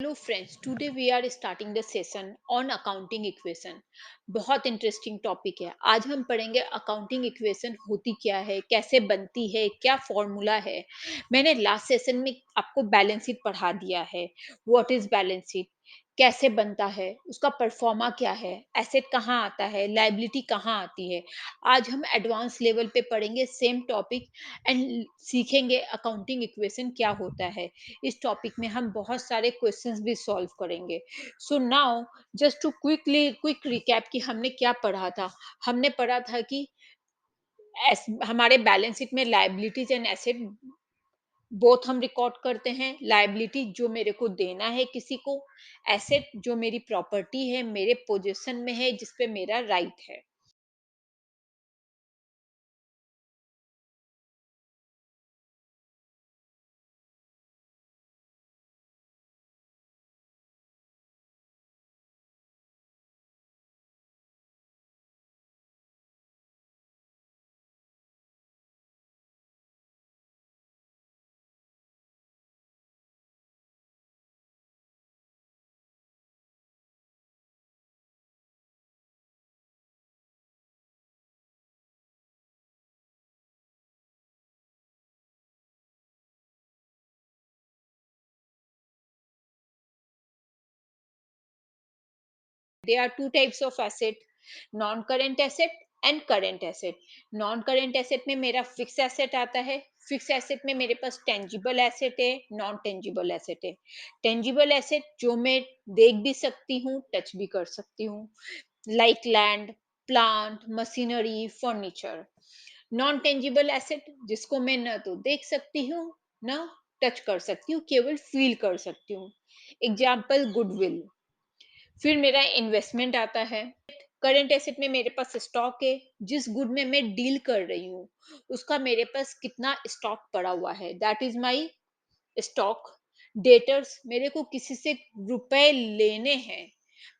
Hello friends, today we are starting the session on accounting equation. बहुत interesting topic है। आज हम पढ़ेंगे अकाउंटिंग इक्वेशन होती क्या है, कैसे बनती है, क्या फॉर्मूला है। मैंने लास्ट सेशन में आपको बैलेंस शीट पढ़ा दिया है। व्हाट इज बैलेंस शीट, कैसे बनता है, उसका परफॉर्मा क्या है, एसेट कहाँ आता है, लाइबिलिटी कहाँ आती है। आज हम एडवांस लेवल पे पढ़ेंगे सेम टॉपिक एंड सीखेंगे अकाउंटिंग इक्वेशन क्या होता है। इस टॉपिक में हम बहुत सारे क्वेश्चंस भी सॉल्व करेंगे। So now just to quick recap कि हमने क्या पढ़ा था। हमने पढ़ा था कि हमारे बैलेंस शीट में लायबिलिटीज एंड एसेट बोथ हम रिकॉर्ड करते हैं। लायबिलिटी जो मेरे को देना है किसी को, एसेट जो मेरी प्रॉपर्टी है, मेरे पोजीशन में है, जिस पे मेरा राइट है। There are two types of asset, non current asset and current asset. Non current asset में मेरा फिक्स एसेट आता है। फिक्स एसेट में मेरे पास टेंजिबल एसेट है, नॉन टेंजिबल एसेट है। टेंजिबल एसेट जो मैं देख भी सकती हूँ, टच भी कर सकती हूँ, like land, plant, machinery, furniture. Non tangible asset जिसको मैं न तो देख सकती हूँ, न टच कर सकती हूँ, केवल फील कर सकती हूँ। Example goodwill. फिर मेरा इन्वेस्टमेंट आता है। करंट एसेट में मेरे पास स्टॉक है। जिस गुड में मैं डील कर रही हूँ उसका मेरे पास कितना स्टॉक पड़ा हुआ है, that is my stock. Debtors, मेरे को किसी से रुपए लेने हैं।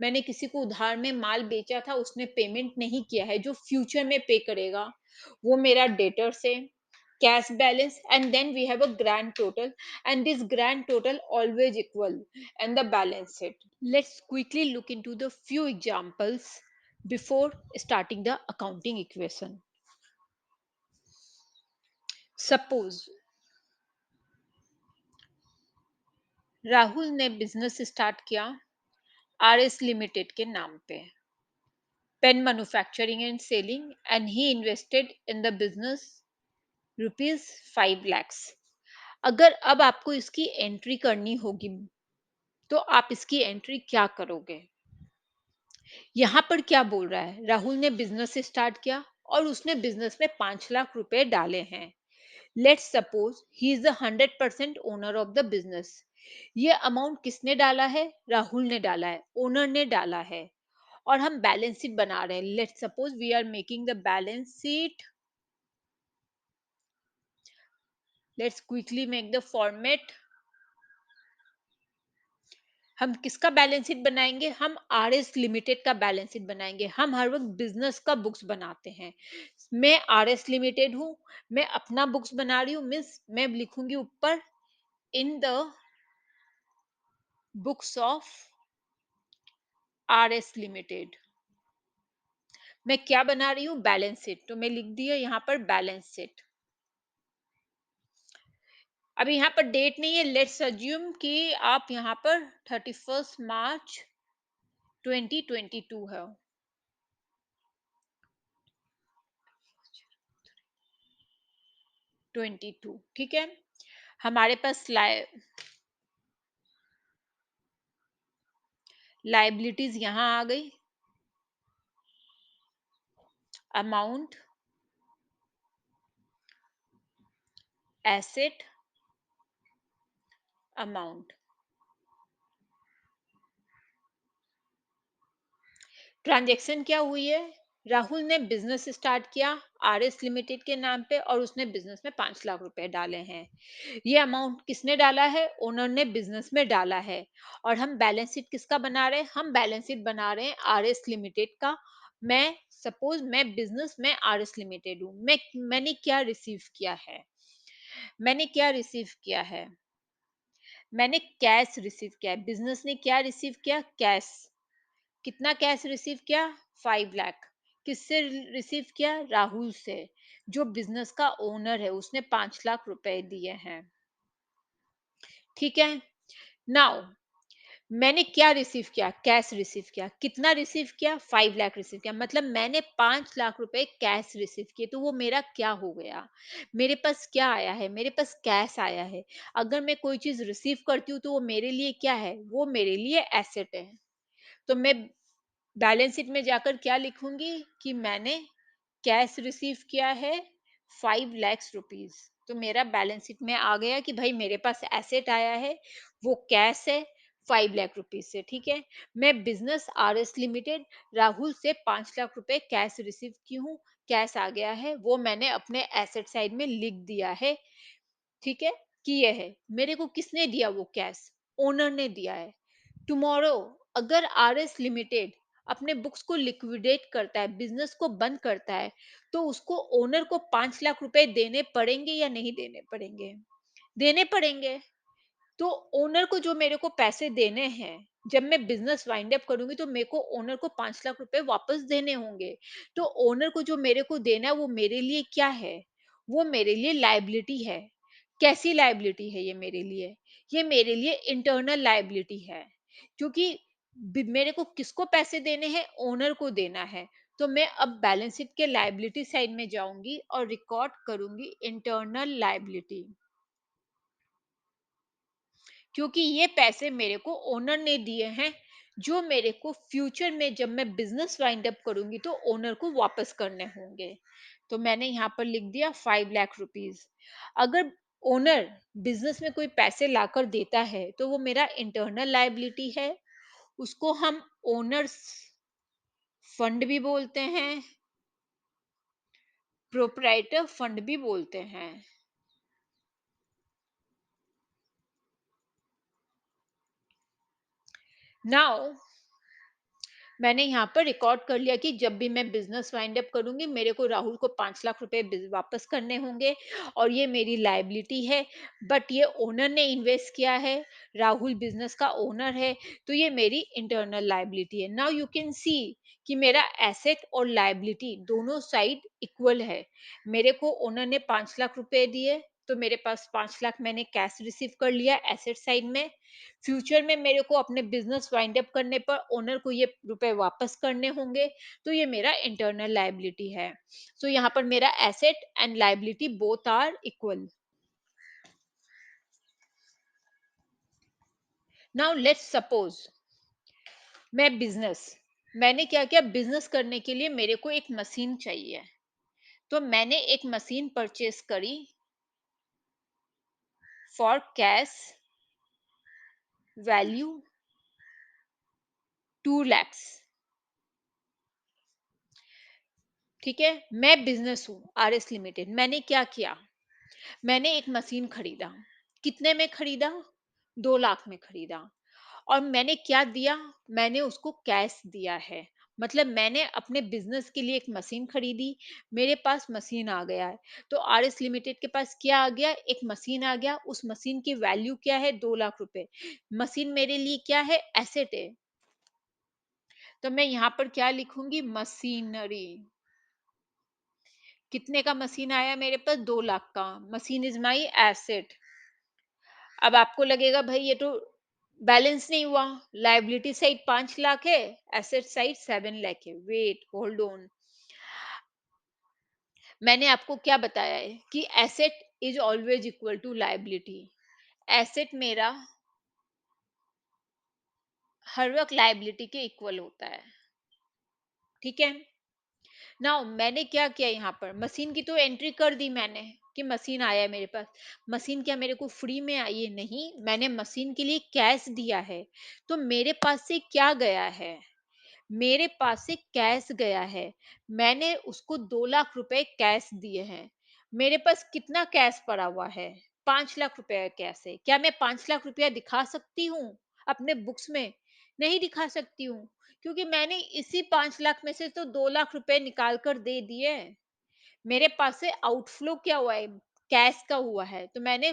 मैंने किसी को उधार में माल बेचा था, उसने पेमेंट नहीं किया है, जो फ्यूचर में पे करेगा, वो मेरा डेटर्स है। Cash balance, and then we have a grand total, and this grand total always equal and the balance sheet. Let's quickly look into the few examples before starting the accounting equation. Suppose Rahul ने business start किया RS limited के नाम पे, pen manufacturing and selling, and he invested in the business rupees 5 lakhs। अगर अब आपको इसकी entry करनी होगी तो आप इसकी एंट्री क्या करोगे। यहाँ पर क्या बोल रहा है, राहुल ने बिजनेस स्टार्ट किया और उसने बिजनेस में 5 लाख रुपए डाले हैं। Let's suppose he is the 100% owner of the business. ये अमाउंट किसने डाला है, राहुल ने डाला है, ओनर ने डाला है। और हम बैलेंस शीट बना रहे हैं। Let's suppose we are making the balance sheet. Let's quickly make the format. हम किसका बैलेंस शीट बनाएंगे, हम आर एस लिमिटेड का बैलेंस शीट बनाएंगे। हम हर वक्त बिजनेस का बुक्स बनाते हैं। मैं आर एस लिमिटेड हूँ, मैं अपना बुक्स बना रही हूँ, मीन्स मैं लिखूंगी ऊपर in the books of are S limited. मैं क्या बना रही हूँ, बैलेंस शीट, तो मैं लिख दिया यहाँ पर बैलेंस शीट। अब यहाँ पर डेट नहीं है, लेट्स अज्यूम कि आप यहाँ पर 31 मार्च 2022 है। 22, ठीक है। हमारे पास लाइबिलिटीज यहाँ आ गई, अमाउंट, एसेट, अमाउंट। ट्रांजैक्शन क्या हुई है, राहुल ने बिजनेस स्टार्ट किया आरएस लिमिटेड के नाम पे और उसने बिजनेस में 5 लाख रुपए डाले हैं। ये अमाउंट किसने डाला है, ओनर ने बिजनेस में डाला है। और हम बैलेंस शीट किसका बना रहे हैं, हम बैलेंस शीट बना रहे हैं आरएस लिमिटेड का। मैं सपोज मैं बिजनेस में आरएस लिमिटेड हूँ। मैंने क्या रिसीव किया है, मैंने क्या रिसीव किया है, मैंने कैश रिसीव किया है, बिजनेस ने क्या रिसीव किया? कैश। कितना कैश रिसीव किया? 5 लाख। किससे रिसीव किया? राहुल से, जो बिजनेस का ओनर है, उसने 5 लाख रुपए दिए हैं। ठीक है। नाउ मैंने क्या रिसीव किया? कैश रिसीव किया। कितना रिसीव किया? 5 लाख रिसीव किया। मतलब मैंने 5 लाख रुपए कैश रिसीव किए। तो वो मेरा क्या हो गया? मेरे पास क्या आया है? मेरे पास कैश आया है। अगर मैं कोई चीज रिसीव करती हूँ तो वो मेरे लिए क्या है? वो मेरे लिए एसेट है। तो मैं बैलेंस शीट में जाकर क्या लिखूंगी कि मैंने कैश रिसीव किया है 5 lakhs रुपीज। तो मेरा बैलेंस शीट में आ गया कि भाई मेरे पास एसेट आया है, वो कैश है 5 लाख रुपीज से। ठीक है। मैं business are S limited Rahul से 5 लाख रुपए कैश रिसीव की हूँ। कैश आ गया है, वो मैंने अपने एसेट साइड में लिख दिया है। ठीक है। कि ये है, मेरे को किसने दिया वो कैश? ओनर ने दिया है। टुमारो अगर आर एस लिमिटेड अपने बुक्स को लिक्विडेट करता है, बिजनेस को बंद करता है, तो उसको ओनर को 5 लाख रुपए देने पड़ेंगे या नहीं देने पड़ेंगे? देने पड़ेंगे। तो ओनर को जो मेरे को पैसे देने हैं, जब मैं बिजनेस वाइंड अप करूंगी तो मेरे को ओनर को 5 लाख रुपए वापस देने होंगे। तो ओनर को जो मेरे को देना है वो मेरे लिए क्या है? वो मेरे लिए लाइबिलिटी है। कैसी लाइबिलिटी है ये मेरे लिए? ये मेरे लिए इंटरनल लाइबिलिटी है। क्योंकि मेरे को किसको पैसे देने हैं? ओनर को देना है। तो मैं अब बैलेंस शीट के लाइबिलिटी साइड में जाऊंगी और रिकॉर्ड करूंगी इंटरनल लाइबिलिटी। क्योंकि ये पैसे मेरे को ओनर ने दिए हैं, जो मेरे को फ्यूचर में जब मैं बिजनेस वाइंड अप करूंगी तो ओनर को वापस करने होंगे। तो मैंने यहाँ पर लिख दिया 5 लाख रुपीज। अगर ओनर बिजनेस में कोई पैसे लाकर देता है तो वो मेरा इंटरनल लाइबिलिटी है। उसको हम ओनर्स फंड भी बोलते हैं, प्रोप्राइटर फंड भी बोलते हैं। नाउ मैंने यहाँ पर रिकॉर्ड कर लिया कि जब भी मैं बिजनेस वाइंड अप करूंगी मेरे को राहुल को 5 लाख रुपए वापस करने होंगे, और ये मेरी लाइबिलिटी है। बट ये ओनर ने इन्वेस्ट किया है, राहुल बिजनेस का ओनर है, तो ये मेरी इंटरनल लाइबिलिटी है। नाउ यू कैन सी कि मेरा एसेट और लाइबिलिटी दोनों साइड इक्वल है। मेरे को ओनर ने 5 लाख रुपए दिए, तो मेरे पास 5 लाख मैंने कैश रिसीव कर लिया एसेट साइड में। फ्यूचर में मेरे को अपने बिजनेस वाइंड अप करने पर ओनर को ये रुपए वापस करने होंगे, तो ये मेरा इंटरनल लाइबिलिटी है। सो यहाँ पर मेरा asset and liability both are equal. Now let's suppose मैंने क्या किया? बिजनेस करने के लिए मेरे को एक मशीन चाहिए, तो मैंने एक मशीन परचेस करी फॉर कैश वैल्यू 2 lakhs। ठीक है। मैं बिजनेस हूँ आर एस लिमिटेड। मैंने क्या किया? मैंने एक मशीन खरीदा। कितने में खरीदा? 2 लाख में खरीदा। और मैंने क्या दिया? मैंने उसको कैश दिया है। मतलब मैंने अपने बिजनेस के लिए एक मशीन खरीदी। मेरे पास मशीन आ गया है। तो आर एस लिमिटेड के पास क्या आ गया? एक मशीन आ गया। उस मशीन की वैल्यू क्या है? 2 लाख रुपए। मशीन मेरे लिए क्या है? एसेट है। तो मैं यहाँ पर क्या लिखूंगी? मशीनरी। कितने का मशीन आया मेरे पास? 2 लाख का। Machine is my asset. अब आपको लगेगा भाई ये तो बैलेंस नहीं हुआ। लाइबिलिटी साइड 5 लाख है, एसेट साइड 7 लाख है। Wait hold on. मैंने आपको क्या बताया है कि asset is always equal to liability. Asset मेरा हर वक्त लाइबिलिटी के इक्वल होता है। ठीक है। नाउ मैंने क्या किया? यहाँ पर मशीन की तो एंट्री कर दी मैंने कि मशीन आया है मेरे पास। मशीन क्या मेरे को फ्री में आई है? नहीं, मैंने मशीन के लिए कैश दिया है। तो मेरे पास से क्या गया है? मेरे पास से कैश गया है। मैंने उसको 2 लाख रुपए कैश दिए हैं। मेरे पास कितना कैश पड़ा हुआ है? 5 लाख रुपए कैश है। क्या मैं 5 लाख रुपया दिखा सकती हूँ अपने बुक्स में? नहीं दिखा सकती हूँ, क्योंकि मैंने इसी 5 लाख में से तो 2 लाख रुपए निकाल कर दे दिए। मेरे पास से आउटफ्लो क्या हुआ है? कैश का हुआ है। तो मैंने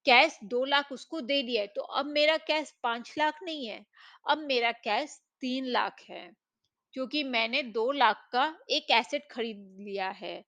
कैश 2 लाख उसको दे दिया है, तो अब मेरा कैश 5 लाख नहीं है, अब मेरा कैश 3 लाख है, क्योंकि मैंने 2 लाख का एक एसेट खरीद लिया है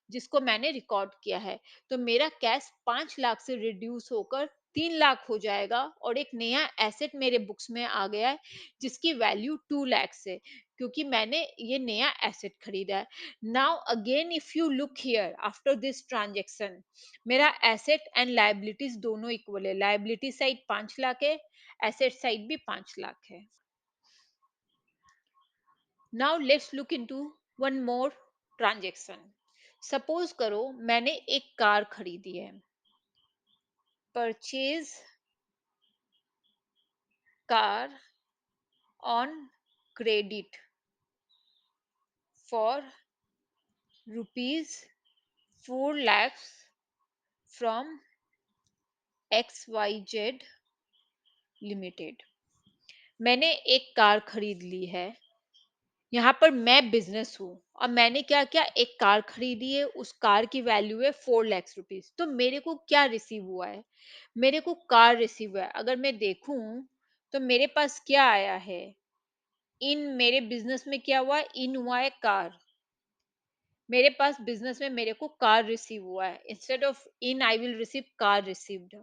जिसको मैंने रिकॉर्ड किया है। तो मेरा कैश 5 लाख से रिड्यूस होकर 3 लाख हो जाएगा और एक नया एसेट मेरे बुक्स में आ गया है जिसकी वैल्यू 2 लाख है, क्योंकि मैंने ये नया एसेट खरीदा है। Now again if you look here after this transaction, मेरा एसेट एंड लायबिलिटीज दोनों इक्वल है। लायबिलिटी साइड 5 लाख है, एसेट साइड भी 5 लाख है। Now let's look into one more transaction. Suppose करो मैंने एक कार खरीदी है। Purchase car on credit for rupees 4 lakhs from XYZ limited. मैंने एक कार खरीद ली है। यहाँ पर मैं बिजनेस हूँ और मैंने क्या किया, एक कार खरीदी है, उस कार की वैल्यू है 4 लाख रुपीज। तो मेरे को क्या रिसीव हुआ है, मेरे को कार रिसीव हुआ है। अगर मैं देखूं तो मेरे पास क्या आया है, इन मेरे बिजनेस में क्या हुआ है, इन हुआ है कार। मेरे पास बिजनेस में मेरे को कार रिसीव हुआ है, instead of in I will receive car received.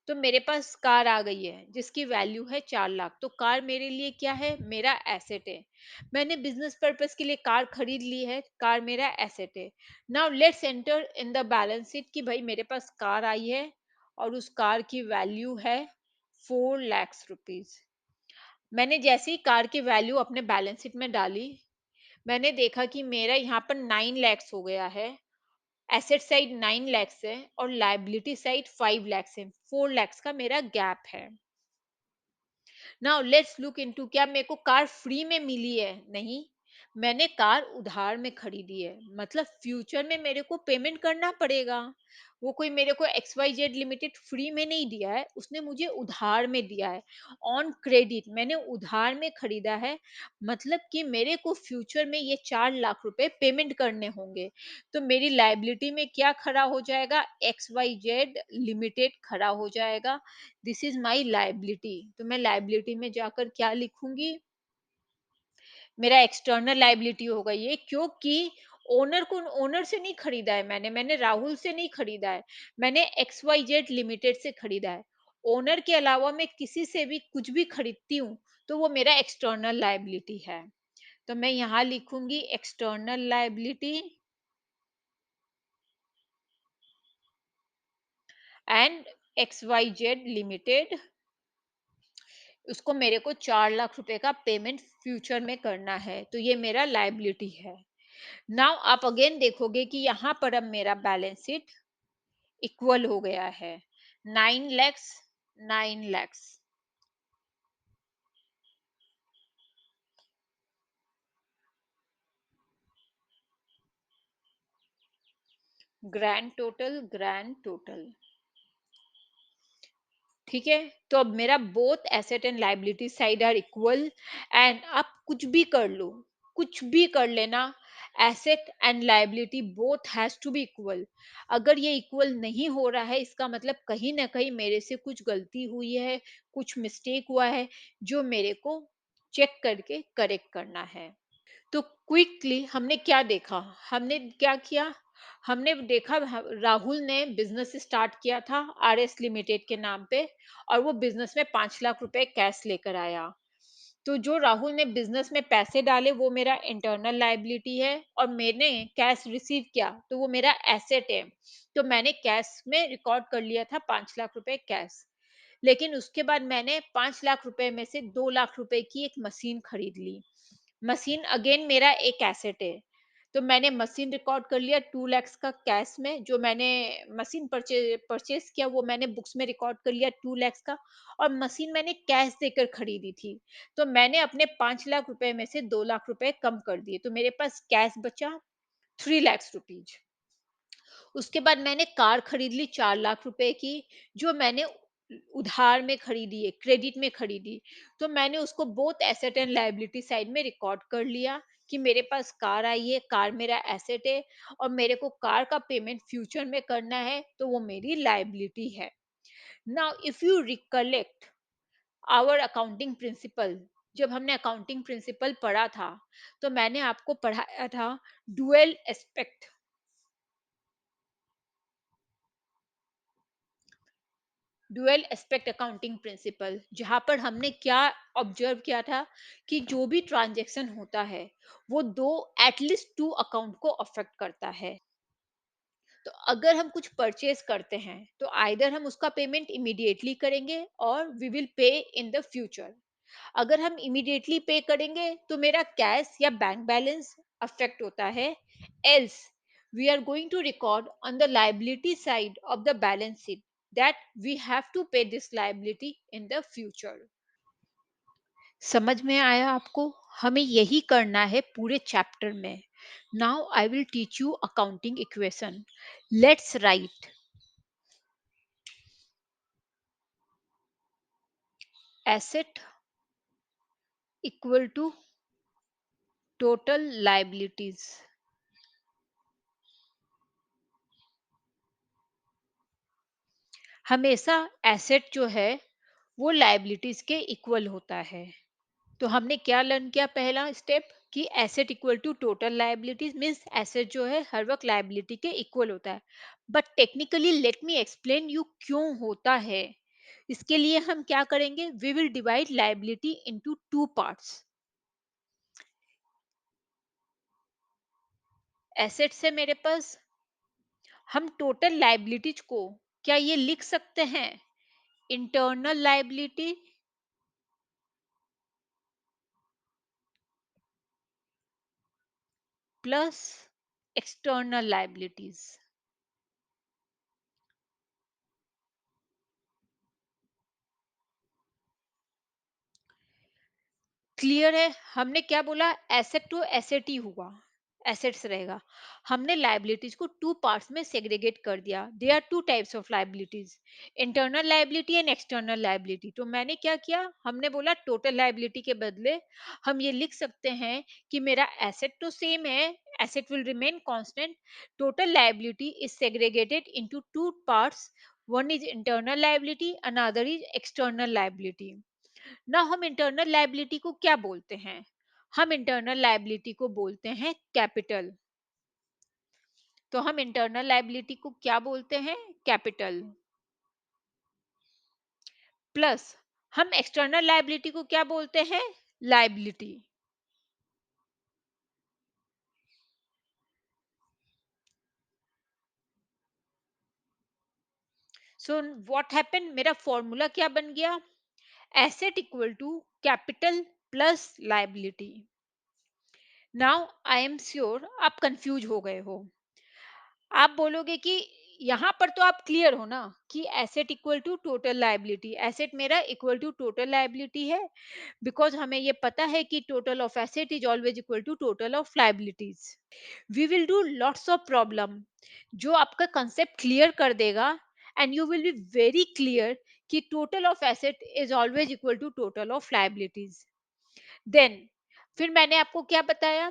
तो मेरे पास कार आ गई है जिसकी वैल्यू है 4 लाख। तो कार मेरे लिए क्या है, मेरा एसेट है। मैंने बिजनेस पर्पस के लिए कार खरीद ली है, कार मेरा एसेट है। Now let's enter in the balance sheet कि भाई मेरे पास कार आई है और उस कार की वैल्यू है 4 लाख रुपीज। मैंने जैसे ही कार की वैल्यू अपने बैलेंस शीट में डाली, मैंने देखा कि मेरा यहाँ पर 9 लैक्स हो गया है। एसेट साइड 9 लैक्स है और लाइबिलिटी साइड 5 लैक्स है। 4 लैक्स का मेरा गैप है। नाउ लेट्स लुक इनटू, क्या मेरे को कार फ्री में मिली है? नहीं, मैंने कार उधार में खरीदी है, मतलब फ्यूचर में मेरे को पेमेंट करना पड़ेगा। वो कोई मेरे को XYZ लिमिटेड फ्री में नहीं दिया है, उसने मुझे उधार में दिया है। ऑन क्रेडिट मैंने उधार में खरीदा है, मतलब कि मेरे को फ्यूचर में ये 4 लाख रुपए पेमेंट करने होंगे। तो मेरी लाइबिलिटी में क्या खड़ा हो जाएगा, XYZ लिमिटेड खड़ा हो जाएगा। This is my liability. तो मैं लाइबिलिटी में जाकर क्या लिखूंगी, मेरा एक्सटर्नल लाइबिलिटी होगा ये, क्योंकि ओनर को, ओनर से नहीं खरीदा है मैंने, मैंने राहुल से नहीं खरीदा है, मैंने XYZ लिमिटेड से खरीदा है। ओनर के अलावा मैं किसी से भी कुछ भी खरीदती हूँ तो वो मेरा एक्सटर्नल लाइबिलिटी है। तो मैं यहाँ लिखूंगी external liability and XYZ limited, उसको मेरे को 4 लाख रुपए का पेमेंट फ्यूचर में करना है, तो ये मेरा लाइबिलिटी है। नाउ आप अगेन देखोगे कि यहाँ पर अब मेरा बैलेंस शीट इक्वल हो गया है, 9 लैक्स 9 लैक्स। ग्रैंड टोटल, ठीक है। तो अब मेरा both asset and liability side are equal. And आप कुछ भी कर लो, कुछ भी कर लेना, asset and liability both has to be equal. अगर ये इक्वल नहीं हो रहा है, इसका मतलब कहीं ना कहीं मेरे से कुछ गलती हुई है, कुछ मिस्टेक हुआ है, जो मेरे को चेक करके करेक्ट करना है। तो क्विकली हमने क्या देखा, हमने क्या किया, हमने देखा राहुल ने बिजनेस स्टार्ट किया था RS लिमिटेड के नाम पे, और वो बिजनेस में 5 लाख रुपए कैश लेकर आया। तो जो राहुल ने बिजनेस में पैसे डाले वो मेरा इंटरनल लाइबिलिटी है, और मैंने कैश रिसीव किया तो वो मेरा एसेट है। तो मैंने कैश में रिकॉर्ड कर लिया था 5 लाख रुपए कैश। लेकिन उसके बाद मैंने 5 लाख रुपए में से 2 लाख रुपए की एक मशीन खरीद ली। मशीन अगेन मेरा एक एसेट है। तो मैंने मशीन रिकॉर्ड कर लिया 2 लैक्स का कैश में, जो मैंने मशीन परचेज किया वो मैंने बुक्स में रिकॉर्ड कर लिया 2 लैक्स का। और मशीन मैंने कैश देकर खरीदी थी। तो मैंने अपने 5 लाख रुपए में से 2 लाख रुपए कम कर दिए, तो मेरे पास कैश बचा 3 लैक्स रुपीज। उसके बाद मैंने कार खरीद ली 4 लाख रुपए की, जो मैंने उधार में खरीदी है, क्रेडिट में खरीदी। तो मैंने उसको both asset and liability side में रिकॉर्ड कर लिया कि मेरे पास कार आई है, कार मेरा एसेट है और मेरे को कार का पेमेंट फ्यूचर में करना है, तो वो मेरी लायबिलिटी है। Now if you recollect our accounting principle, जब हमने अकाउंटिंग प्रिंसिपल पढ़ा था, तो मैंने आपको पढ़ाया था dual aspect. Dual aspect accounting principle, जहां पर हमने क्या ऑब्जर्व किया था कि जो भी ट्रांजैक्शन होता है वो दो, एटलीस्ट टू अकाउंट को अफेक्ट करता है। तो अगर हम कुछ परचेज करते हैं तो आइदर हम उसका पेमेंट इमीडिएटली करेंगे और we will pay in the future. अगर हम इमीडिएटली पे करेंगे तो मेरा कैश या बैंक बैलेंस अफेक्ट होता है, else we are going to record on the liability side of the balance sheet that we have to pay this liability in the future. समझ में आया आपको? हमें यही करना है पूरे चैप्टर में। Now I will teach you accounting equation. Let's write asset equal to total liabilities. हमेशा एसेट जो है वो लाइबिलिटीज के इक्वल होता है। तो हमने क्या लर्न किया? पहला स्टेप कि asset equal to total liabilities means asset जो है हर वक्त लाइबिलिटी के इक्वल होता है। But technically let me explain you क्यों होता है। इसके लिए हम क्या करेंगे? We will divide liability into two parts. Asset से मेरे पास हम टोटल लाइबिलिटीज को क्या ये लिख सकते हैं? Internal liability plus external liabilities. Clear है? हमने क्या बोला? एसेट टू एसेट ही हुआ, एसेट्स रहेगा। हमने लाइबिलिटीज को टू पार्ट्स में सेग्रीगेट कर दिया। There are two types of liabilities, internal liability and external liability. तो मैंने क्या किया? हमने बोला टोटल लाइबिलिटी के बदले हम ये लिख सकते हैं कि मेरा एसेट तो सेम है, asset will remain constant, total liability is segregated into two parts, one is internal liability, another is external liability। ना हम इंटरनल लाइबिलिटी को क्या बोलते हैं? हम इंटरनल लाइबिलिटी को बोलते हैं कैपिटल। तो हम इंटरनल लाइबिलिटी को क्या बोलते हैं? कैपिटल। प्लस हम एक्सटर्नल लाइबिलिटी को क्या बोलते हैं? लाइबिलिटी। सो व्हाट हैपन, मेरा फॉर्मूला क्या बन गया? Asset equal to capital plus liability. Now I am sure आप कंफ्यूज हो गए हो। आप बोलोगे कि यहाँ पर तो आप क्लियर हो ना कि asset equal to total liability, asset मेरा इक्वल टू टोटल लाइबिलिटी है, बिकॉज हमें ये पता है कि total of asset is always equal to total of liabilities. We will do lots of problem जो आपका कंसेप्ट क्लियर कर देगा, and you will be very clear कि total of asset is always equal to total of liabilities. Then फिर मैंने आपको क्या बताया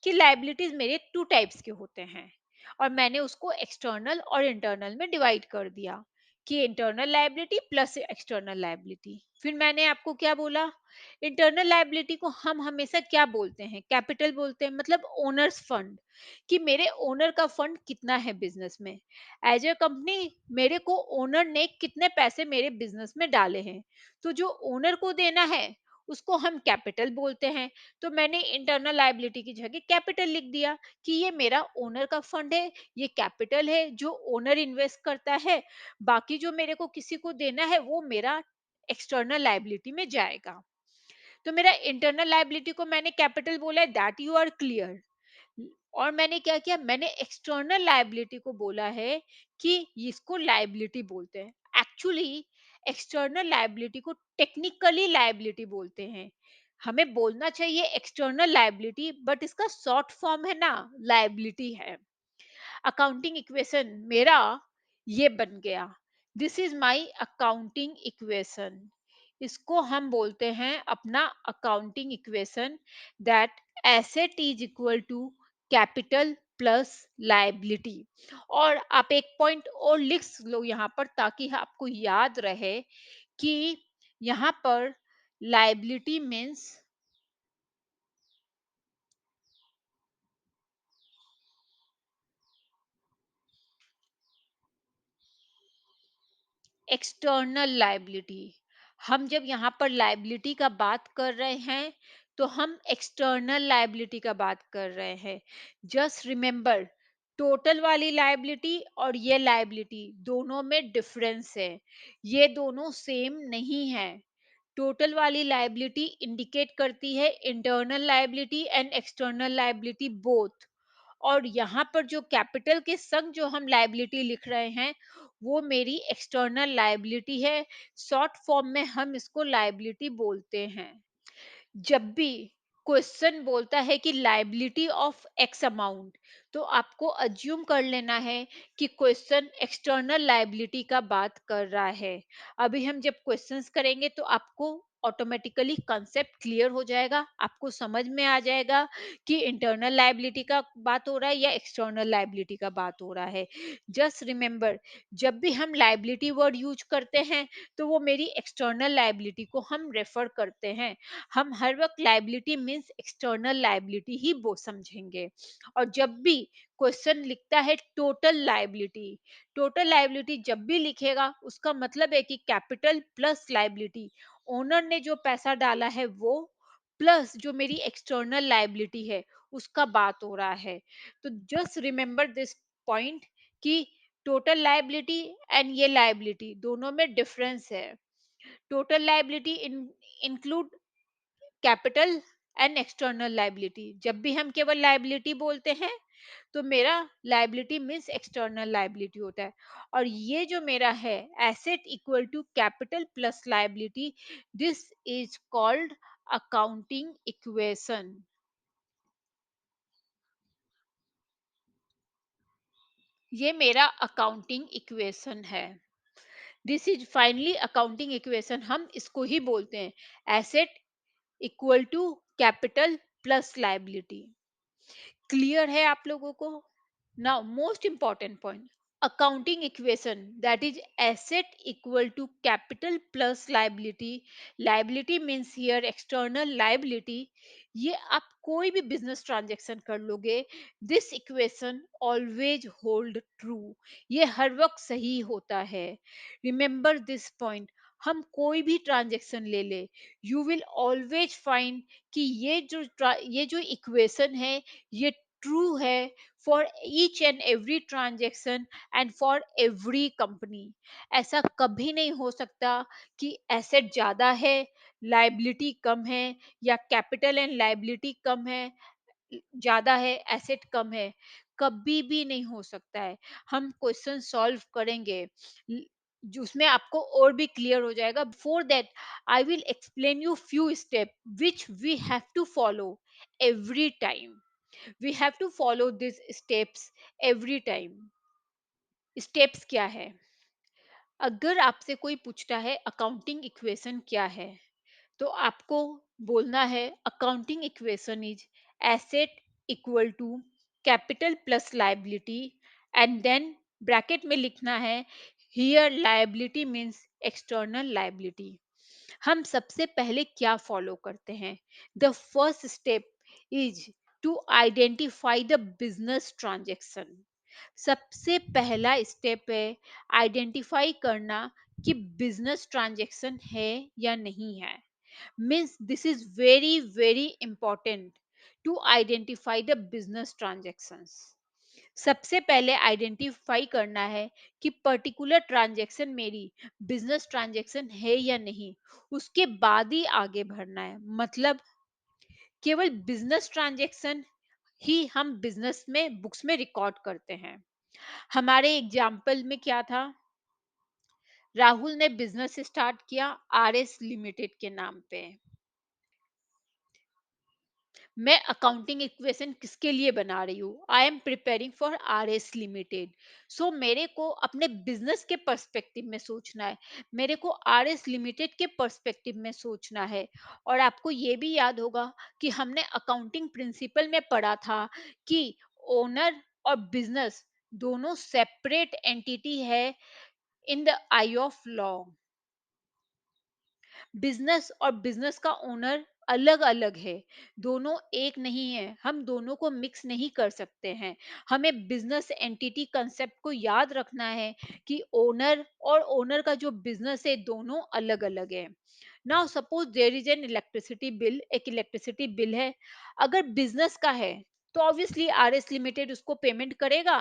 कि लाइबिलिटीज मेरे टू टाइप्स के होते हैं, और मैंने उसको एक्सटर्नल और इंटरनल में डिवाइड कर दिया कि internal liability plus external liability. फिर मैंने आपको क्या बोला? इंटरनल लाइबिलिटी को हम हमेशा क्या बोलते हैं? कैपिटल बोलते हैं, मतलब ओनर्स फंड, कि मेरे ओनर का फंड कितना है बिजनेस में। एज ए कंपनी मेरे को ओनर ने कितने पैसे मेरे बिजनेस में डाले हैं, तो जो ओनर को देना है उसको हम कैपिटल बोलते हैं। तो मैंने इंटरनल लायबिलिटी की जगह कैपिटल लिख दिया कि ये मेरा ओनर का फंड है, ये कैपिटल है जो ओनर इन्वेस्ट करता है, बाकी जो मेरे को किसी को देना है वो मेरा एक्सटर्नल लायबिलिटी में जाएगा। तो मेरा इंटरनल लायबिलिटी को मैंने कैपिटल बोला है, दैट यू आर क्लियर। और मैंने क्या किया? मैंने एक्सटर्नल लायबिलिटी को बोला है कि इसको लायबिलिटी बोलते हैं। एक्चुअली एक्सटर्नल लायबिलिटी को टेक्निकली लायबिलिटी बोलते हैं। हमें बोलना चाहिए एक्सटर्नल लायबिलिटी, बट इसका शॉर्ट फॉर्म है ना, लायबिलिटी है। अकाउंटिंग इक्वेशन मेरा ये बन गया। This is my accounting equation. इसको हम बोलते हैं अपना accounting equation, that asset is equal to capital plus liability. और आप एक पॉइंट और लिख लो यहाँ पर, ताकि आपको याद रहे कि यहाँ पर लायबिलिटी मीन्स एक्सटर्नल लायबिलिटी। हम जब यहाँ पर लायबिलिटी का बात कर रहे हैं, तो हम एक्सटर्नल लायबिलिटी का बात कर रहे हैं। जस्ट रिमेंबर, टोटल वाली लायबिलिटी और ये लायबिलिटी दोनों में डिफरेंस है, ये दोनों सेम नहीं है। टोटल वाली लायबिलिटी इंडिकेट करती है internal liability and external liability both. और यहाँ पर जो कैपिटल के संग जो हम लायबिलिटी लिख रहे हैं, वो मेरी एक्सटर्नल लायबिलिटी है। शॉर्ट फॉर्म में हम इसको लायबिलिटी बोलते हैं। जब भी क्वेश्चन बोलता है कि लायबिलिटी ऑफ एक्स अमाउंट, तो आपको अज्यूम कर लेना है कि क्वेश्चन एक्सटर्नल लायबिलिटी का बात कर रहा है। अभी हम जब क्वेश्चंस करेंगे तो आपको ऑटोमेटिकली कंसेप्ट क्लियर हो जाएगा, आपको समझ में आ जाएगा कि इंटरनल लायबिलिटी का बात हो रहा है या एक्सटर्नल लायबिलिटी का बात हो रहा है। जस्ट रिमेंबर, जब भी हम लायबिलिटी वर्ड यूज करते हैं, तो वो मेरी एक्सटर्नल लायबिलिटी को हम रेफर करते हैं। हम हर वक्त लायबिलिटी मीन्स एक्सटर्नल लायबिलिटी ही वो समझेंगे। और जब भी क्वेश्चन लिखता है टोटल लायबिलिटी जब भी लिखेगा, उसका मतलब है कि कैपिटल प्लस लायबिलिटी, ओनर ने जो पैसा डाला है वो, प्लस जो मेरी एक्सटर्नल लायबिलिटी है, उसका बात हो रहा है। तो जस्ट रिमेंबर दिस पॉइंट कि टोटल लायबिलिटी एंड ये लायबिलिटी दोनों में डिफरेंस है। Total liability include capital and external liability. जब भी हम केवल लायबिलिटी बोलते हैं, तो मेरा लायबिलिटी मीन्स एक्सटर्नल लायबिलिटी होता है। और ये जो मेरा है asset equal to capital plus liability, this is called accounting equation. ये मेरा अकाउंटिंग इक्वेशन है। This is finally accounting equation, हम इसको ही बोलते हैं asset equal to capital plus liability. Clear है आप लोगों को? Now most important point, accounting equation, that is asset equal to capital plus liability means here external liability। ये आप कोई भी बिजनेस ट्रांजैक्शन कर लोगे, this equation always hold true, ये हर वक्त सही होता है। रिमेंबर दिस पॉइंट, हम कोई भी ट्रांजैक्शन ले ले, यू विल ऑलवेज फाइंड कि ये जो इक्वेशन है, ये ट्रू है for each and every transaction and for every company. ऐसा कभी नहीं हो सकता कि एसेट ज्यादा है, लायबिलिटी कम है, या कैपिटल एंड लायबिलिटी कम है, ज्यादा है, एसेट कम है। कभी भी नहीं हो सकता है। हम क्वेश्चन सॉल्व करेंगे, उसमें आपको और भी क्लियर हो जाएगा। Before that, I will explain you few step which we have to follow every time. we have to follow these steps every time। Steps क्या है? अगर आपसे कोई पूछता है अकाउंटिंग इक्वेशन क्या है, तो आपको बोलना है accounting equation is asset equal to capital plus liability, and then bracket में लिखना है here liability means external liability. हम सबसे पहले क्या फॉलो करते हैं? The first step is to identify the business transaction. सबसे पहला स्टेप है आइडेंटिफाई करना कि बिजनेस ट्रांजेक्शन है या नहीं है। Means this is very very important to identify the business transactions. सबसे पहले आइडेंटिफाई करना है कि पर्टिकुलर ट्रांजैक्शन मेरी बिजनेस ट्रांजैक्शन है या नहीं, उसके बाद ही आगे बढ़ना है। मतलब केवल बिजनेस ट्रांजैक्शन ही हम बिजनेस में बुक्स में रिकॉर्ड करते हैं। हमारे एग्जाम्पल में क्या था? राहुल ने बिजनेस स्टार्ट किया आर एस लिमिटेड के नाम पे। मैं अकाउंटिंग इक्वेशन किसके लिए बना रही हूँ? I am preparing for RS limited. So मेरे को अपने बिजनेस के पर्सपेक्टिव में सोचना है, मेरे को RS लिमिटेड के पर्सपेक्टिव में सोचना है। और आपको ये भी याद होगा कि हमने अकाउंटिंग प्रिंसिपल में पढ़ा था कि ओनर और बिजनेस दोनों सेपरेट एंटिटी है in the I of law. Business और बिजनेस का ओनर अलग अलग है, दोनों एक नहीं है, हम दोनों को मिक्स नहीं कर सकते हैं। हमें बिजनेस एंटिटी कंसेप्ट को याद रखना है कि ओनर और ओनर का जो बिजनेस है दोनों अलग अलग है। Now suppose there is an electricity bill, एक इलेक्ट्रिसिटी बिल है। अगर बिजनेस का है तो ऑब्वियसली RS लिमिटेड उसको पेमेंट करेगा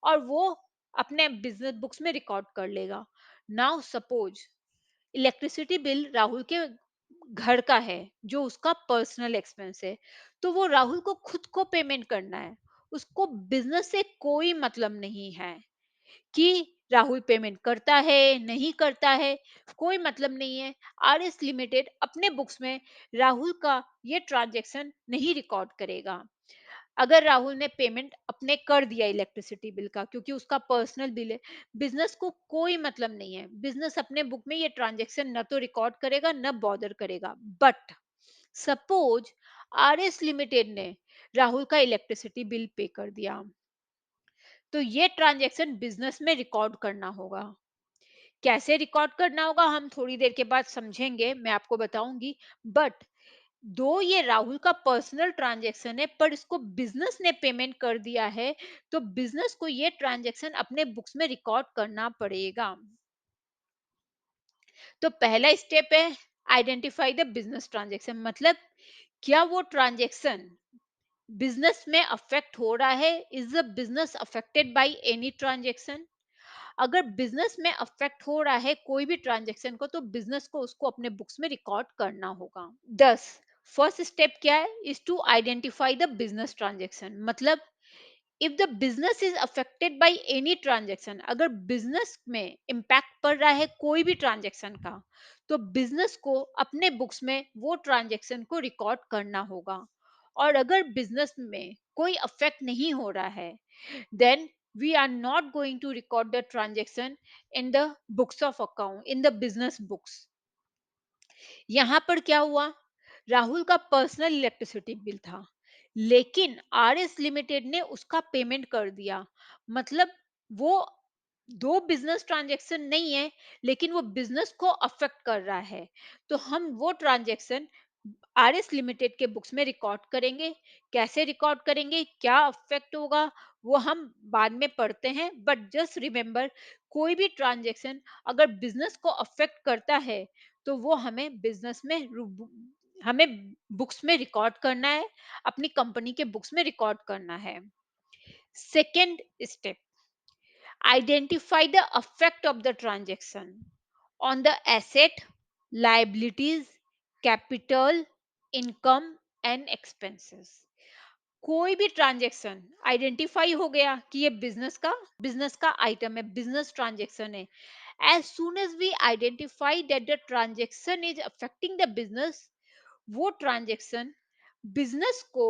और वो अपने बिजनेस बुक्स में रिकॉर्ड कर लेगा। Now suppose electricity bill Rahul के घर का है, जो उसका पर्सनल एक्सपेंस है, तो वो राहुल को खुद को पेमेंट करना है। उसको बिजनेस से कोई मतलब नहीं है कि राहुल पेमेंट करता है नहीं करता है, कोई मतलब नहीं है। RS लिमिटेड अपने बुक्स में राहुल का ये ट्रांजैक्शन नहीं रिकॉर्ड करेगा। अगर राहुल ने पेमेंट अपने कर दिया इलेक्ट्रिसिटी बिल का, क्योंकि उसका पर्सनल बिल है, बिजनेस को कोई मतलब नहीं है, बिजनेस अपने बुक में ये ट्रांजैक्शन न तो रिकॉर्ड करेगा न बॉदर करेगा। बट सपोज RS लिमिटेड ने राहुल का इलेक्ट्रिसिटी बिल पे कर दिया, तो ये ट्रांजैक्शन बिजनेस में रिकॉर्ड करना होगा। कैसे रिकॉर्ड करना होगा हम थोड़ी देर के बाद समझेंगे, मैं आपको बताऊंगी। बट दो ये राहुल का पर्सनल ट्रांजैक्शन है, पर इसको बिजनेस ने पेमेंट कर दिया है, तो बिजनेस को ये ट्रांजैक्शन अपने बुक्स में रिकॉर्ड करना पड़ेगा। तो पहला स्टेप है आइडेंटिफाई द बिजनेस ट्रांजैक्शन, मतलब क्या वो ट्रांजैक्शन बिजनेस में अफेक्ट हो रहा है, is the business affected by any transaction. अगर बिजनेस में अफेक्ट हो रहा है कोई भी ट्रांजैक्शन को, तो बिजनेस को उसको अपने बुक्स में रिकॉर्ड करना होगा। 10, फर्स्ट स्टेप क्या है, is to identify the business transaction, मतलब if the business is affected by any transaction, अगर बिजनेस में इम्पैक्ट पड़ रहा है कोई भी ट्रांजैक्शन का, तो बिजनेस को अपने बुक्स में वो ट्रांजैक्शन को रिकॉर्ड करना होगा। और अगर बिजनेस में कोई अफेक्ट नहीं हो रहा है, then we are not going to record the transaction in the books of account, in the business books। यहां पर क्या हुआ, राहुल का पर्सनल इलेक्ट्रिसिटी बिल था, लेकिन RS लिमिटेड ने उसका पेमेंट कर दिया। मतलब वो दो बिजनेस ट्रांजैक्शन नहीं है, लेकिन वो बिजनेस को अफेक्ट कर रहा है। तो हम वो ट्रांजैक्शन RS लिमिटेड के बुक्स में रिकॉर्ड करेंगे। कैसे रिकॉर्ड करेंगे, क्या अफेक्ट होगा, वो हम बाद में पढ़ते हैं। बट जस्ट रिमेंबर, कोई भी ट्रांजैक्शन अगर बिजनेस को अफेक्ट करता है, तो वो हमें बिजनेस में हमें बुक्स में रिकॉर्ड करना है, अपनी कंपनी के बुक्स में रिकॉर्ड करना है। Second step, identify the effect of the transaction on the asset, liabilities, capital, income and expenses। कोई भी ट्रांजैक्शन आइडेंटिफाई हो गया कि ये बिजनेस का आइटम है, बिजनेस ट्रांजैक्शन है। As soon as we identify that the transaction is affecting the business, वो ट्रांजैक्शन बिजनेस को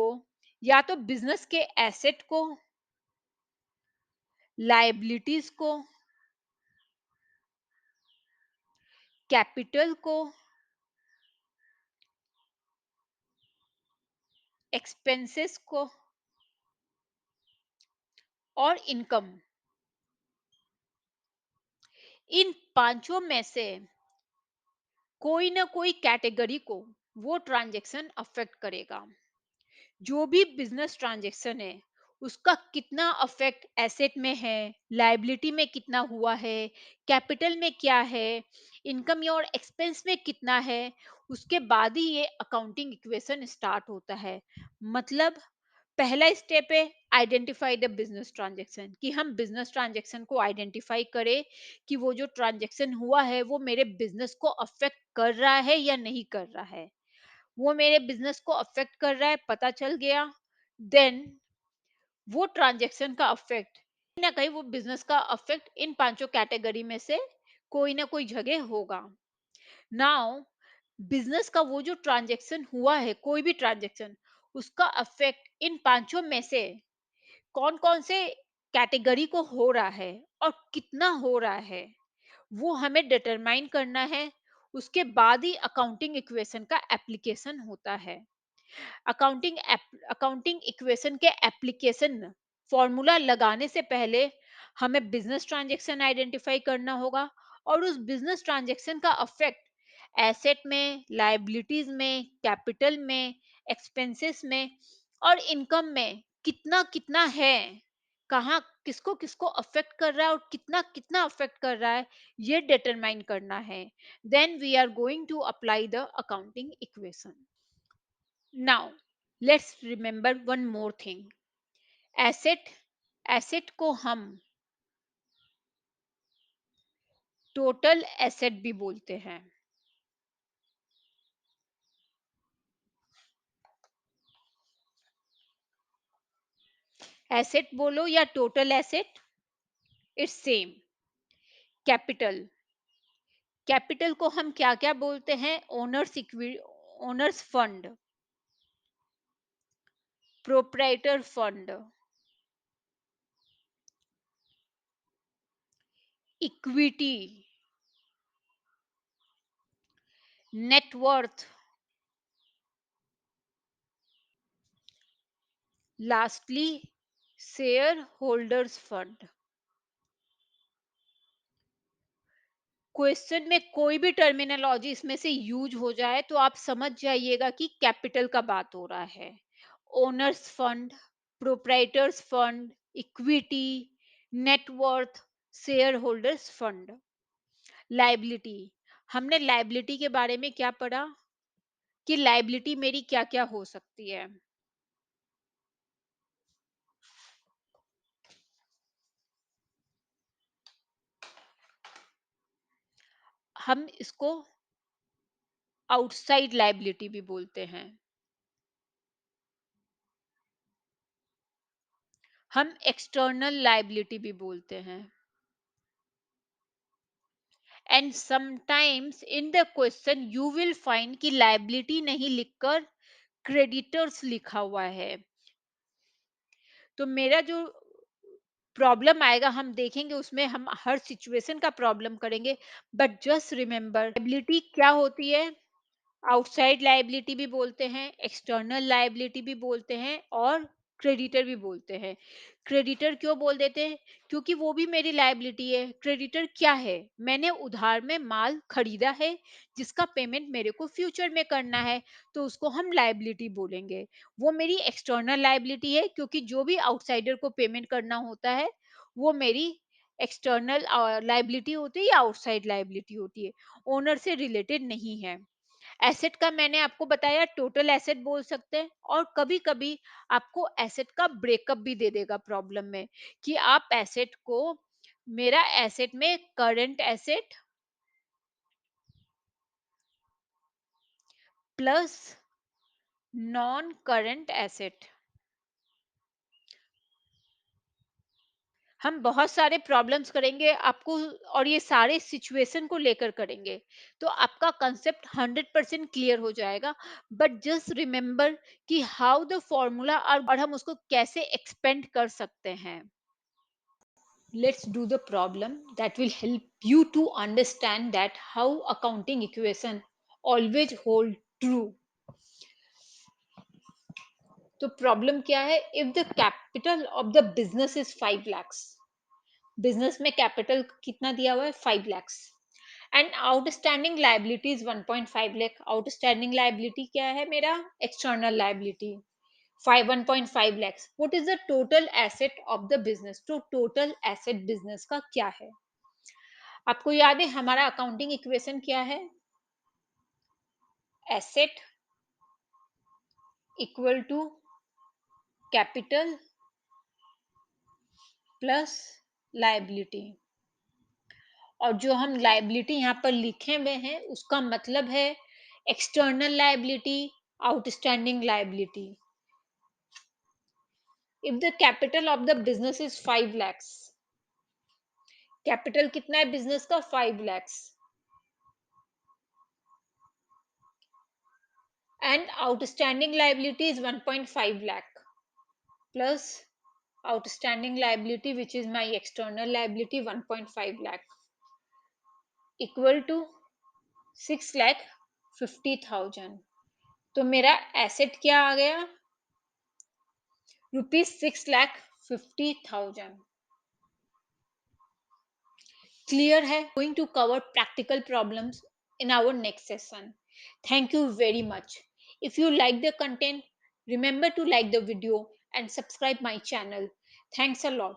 या तो बिजनेस के एसेट को, लाइबिलिटीज को, कैपिटल को, एक्सपेंसेस को और इनकम, इन पांचों में से कोई ना कोई कैटेगरी को वो ट्रांजैक्शन अफेक्ट करेगा। जो भी बिजनेस ट्रांजैक्शन है, उसका कितना अफेक्ट एसेट में है, लायबिलिटी में कितना हुआ है, कैपिटल में क्या है, इनकम और एक्सपेंस में कितना है, उसके बाद ही ये अकाउंटिंग इक्वेशन स्टार्ट होता है। मतलब पहला स्टेप है आइडेंटिफाई द बिजनेस ट्रांजैक्शन, कि हम बिजनेस ट्रांजैक्शन को आइडेंटिफाई करें कि वो जो ट्रांजैक्शन हुआ है वो मेरे बिजनेस को अफेक्ट कर रहा है या नहीं कर रहा है। वो मेरे बिजनेस को अफेक्ट कर रहा है, पता चल गया। देन वो ट्रांजैक्शन का अफेक्ट कहीं ना कहीं, वो बिजनेस का अफेक्ट इन पांचों कैटेगरी में से कोई ना कोई जगह होगा। नाउ बिजनेस का वो जो ट्रांजैक्शन हुआ है, कोई भी ट्रांजैक्शन, उसका अफेक्ट इन पांचों में से कौन कौन से कैटेगरी को हो रहा है और कितना हो रहा है, वो हमें डिटरमाइन करना है। उसके बाद ही अकाउंटिंग इक्वेशन का एप्लीकेशन होता है। अकाउंटिंग इक्वेशन के एप्लीकेशन फॉर्मूला लगाने से पहले हमें बिजनेस ट्रांजैक्शन आइडेंटिफाई करना होगा, और उस बिजनेस ट्रांजैक्शन का अफेक्ट एसेट में, लायबिलिटीज में, कैपिटल में, एक्सपेंसेस में और इनकम में कितना कितना है, कहाँ किसको किसको अफेक्ट कर रहा है और कितना कितना अफेक्ट कर रहा है, ये डिटरमाइन करना है। Then we are going to apply the accounting equation. Now, let's remember one more thing. Asset asset को हम टोटल एसेट भी बोलते हैं। एसेट बोलो या total asset, it's same. Capital, capital को हम क्या क्या बोलते हैं? Owner's fund, proprietor fund, equity, net worth, lastly share holders fund. Question में कोई भी टर्मिनोलॉजी इसमें से यूज हो जाए तो आप समझ जाइएगा कि कैपिटल का बात हो रहा है। Owner's fund, proprietors fund, equity, net worth, share holders fund. Liability, हमने लाइबिलिटी के बारे में क्या पढ़ा कि लाइबिलिटी मेरी क्या क्या हो सकती है। हम इसको आउटसाइड लाइबिलिटी भी बोलते हैं, हम एक्सटर्नल लाइबिलिटी भी बोलते हैं। And sometimes in the question you will find कि लायबिलिटी नहीं लिखकर क्रेडिटर्स लिखा हुआ है। तो मेरा जो प्रॉब्लम आएगा हम देखेंगे, उसमें हम हर सिचुएशन का प्रॉब्लम करेंगे। बट जस्ट रिमेंबर लायबिलिटी क्या होती है। आउटसाइड लायबिलिटी भी बोलते हैं, एक्सटर्नल लायबिलिटी भी बोलते हैं और क्रेडिटर भी बोलते हैं। क्रेडिटर क्यों बोल देते हैं? क्योंकि वो भी मेरी लायबिलिटी है। क्रेडिटर क्या है? मैंने उधार में माल खरीदा है जिसका पेमेंट मेरे को फ्यूचर में करना है, तो उसको हम लायबिलिटी बोलेंगे। वो मेरी एक्सटर्नल लायबिलिटी है क्योंकि जो भी आउटसाइडर को पेमेंट करना होता है वो मेरी एक्सटर्नल लायबिलिटी होती है या आउटसाइड लायबिलिटी होती है, ओनर से रिलेटेड नहीं है। एसेट का मैंने आपको बताया टोटल एसेट बोल सकते हैं, और कभी कभी आपको एसेट का ब्रेकअप भी दे देगा प्रॉब्लम में कि आप एसेट को, मेरा एसेट में current asset plus non current asset. हम बहुत सारे प्रॉब्लम्स करेंगे आपको, और ये सारे सिचुएशन को लेकर करेंगे, तो आपका कंसेप्ट 100% क्लियर हो जाएगा। बट जस्ट रिमेंबर कि हाउ द फॉर्मूला, और हम उसको कैसे एक्सपेंड कर सकते हैं। Let's do the problem that will help you to understand that how accounting equation always hold true. तो प्रॉब्लम क्या है? If the capital of the business is 5 lakhs, business में कैपिटल कितना दिया हुआ है? 5 lakhs, and outstanding liability is 1.5 lakh। Outstanding liability क्या है? मेरा external liability 1.5 lakhs। What is the total asset of the business? तो टोटल एसेट बिजनेस का क्या है? आपको याद है हमारा अकाउंटिंग इक्वेशन क्या है? Asset equal to capital plus liability. और जो हम लायबिलिटी यहाँ पर लिखे हुए हैं उसका मतलब है external liability, outstanding liability. If the capital of the business is 5 lakhs, capital कितना है बिजनेस का? 5 lakhs, and outstanding liability is 1.5 lakh plus outstanding liability, which is my external liability, 1.5 lakh, equal to 6 lakh 50,000. तो मेरा asset क्या आ गया? ₹6,50,000. Clear है? Going to cover practical problems in our next session. Thank you very much. If you like the content, remember to like the video and subscribe my channel. Thanks a lot.